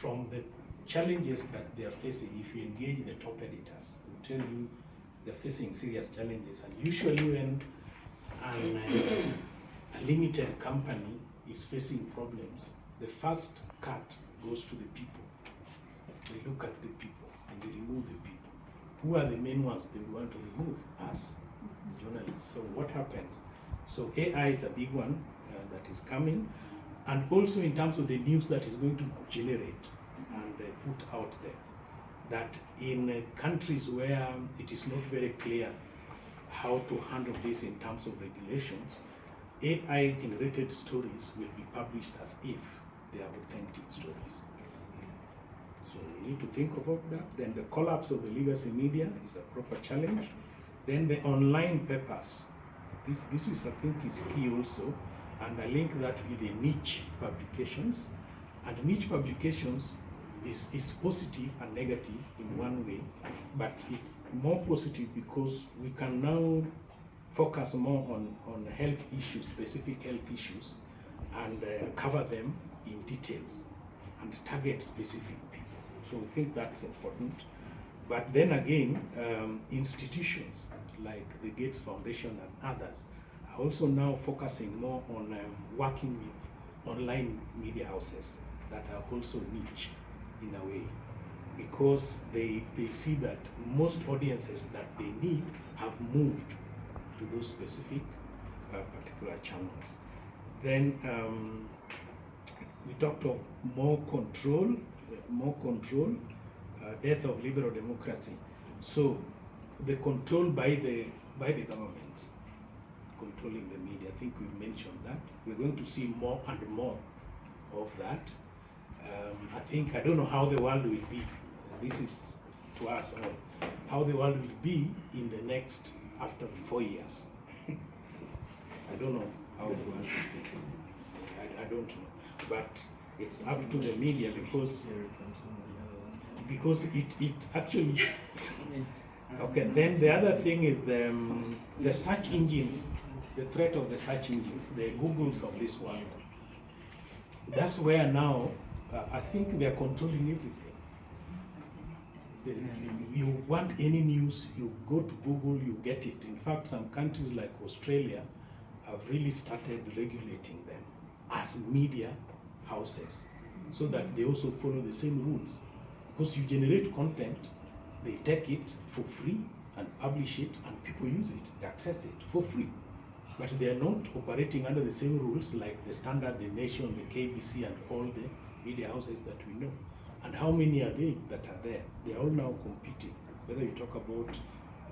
from the challenges that they are facing, if you engage the top editors, they'll tell you they're facing serious challenges. And usually when a limited company is facing problems, the first cut goes to the people. They look at the people and they remove the people. Who are the main ones they want to remove? Us, the journalists. So what happens? So AI is a big one that is coming, and also in terms of the news that is going to generate and put out there, that in countries where it is not very clear how to handle this in terms of regulations, AI generated stories will be published as if they are authentic stories. So we need to think about that. Then the collapse of the legacy media is a proper challenge. Then the online papers. This is, I think, is key also. And I link that with the niche publications. And niche publications is positive and negative in one way, but more positive because we can now focus more on health issues, specific health issues, and cover them in details and target specific people. So we think that's important. But then again, institutions like the Gates Foundation and others are also now focusing more on working with online media houses that are also niche in a way, because they see that most audiences that they need have moved to those specific particular channels. Then we talked of more control, death of liberal democracy. So the control by the government, controlling the media. I think we mentioned that. We're going to see more and more of that. I don't know how the world will be. This is to us all. How the world will be in the next, after 4 years. I don't know how the world will be. I don't know. But it's up to the media because it actually okay. Then the other thing is the search engines, the threat of the search engines, the Googles of this world. That's where now I think they are controlling everything. You want any news, you go to Google, you get it. In fact, some countries like Australia have really started regulating them as media houses so that they also follow the same rules. Because you generate content, they take it for free and publish it, and people use it, they access it for free. But they are not operating under the same rules like the Standard, the Nation, the KBC, and all the media houses that we know. And how many are they that are there? They are all now competing. Whether you talk about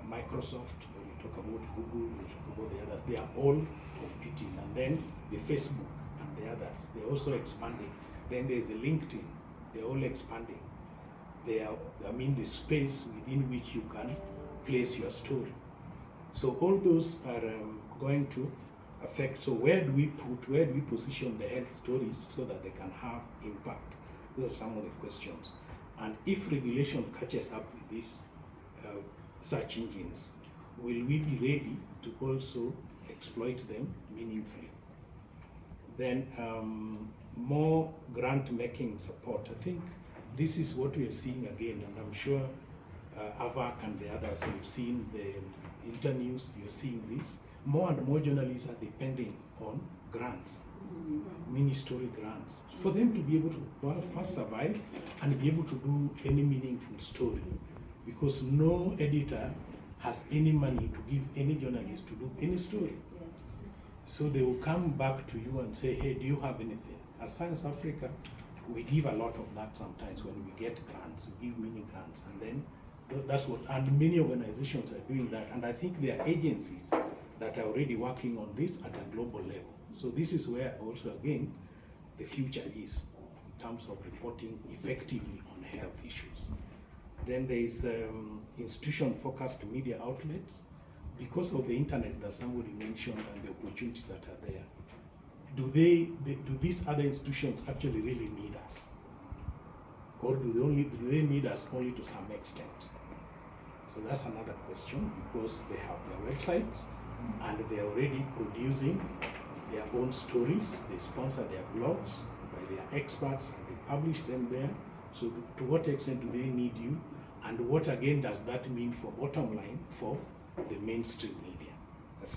Microsoft, or you talk about Google, or you talk about the others, they are all competing. And then the Facebook and the others, they're also expanding. Then there's the LinkedIn, they're all expanding. They are, the space within which you can place your story. So all those are going to affect. So where do we position the health stories so that they can have impact? Those are some of the questions. And if regulation catches up with these search engines, will we be ready to also exploit them meaningfully? Then more grant-making support. I think this is what we are seeing again, and I'm sure AVAC and the others have seen the internews, you're seeing this. More and more journalists are depending on grants, mini-story grants, for them to be able to first survive and be able to do any meaningful story. Because no editor has any money to give any journalist to do any story. So they will come back to you and say, hey, do you have anything? As Science Africa, we give a lot of that sometimes when we get grants, we give mini grants, and then that's what, and many organizations are doing that, and I think there are agencies that are already working on this at a global level. So this is where also again, the future is in terms of reporting effectively on health issues. Then there is institution-focused media outlets. Because of the internet that somebody mentioned and the opportunities that are there, do these other institutions actually really need us? Or do they need us only to some extent? So that's another question, because they have their websites and they're already producing their own stories. They sponsor their blogs by their experts and they publish them there. So to what extent do they need you? And what again does that mean for bottom line for the mainstream media?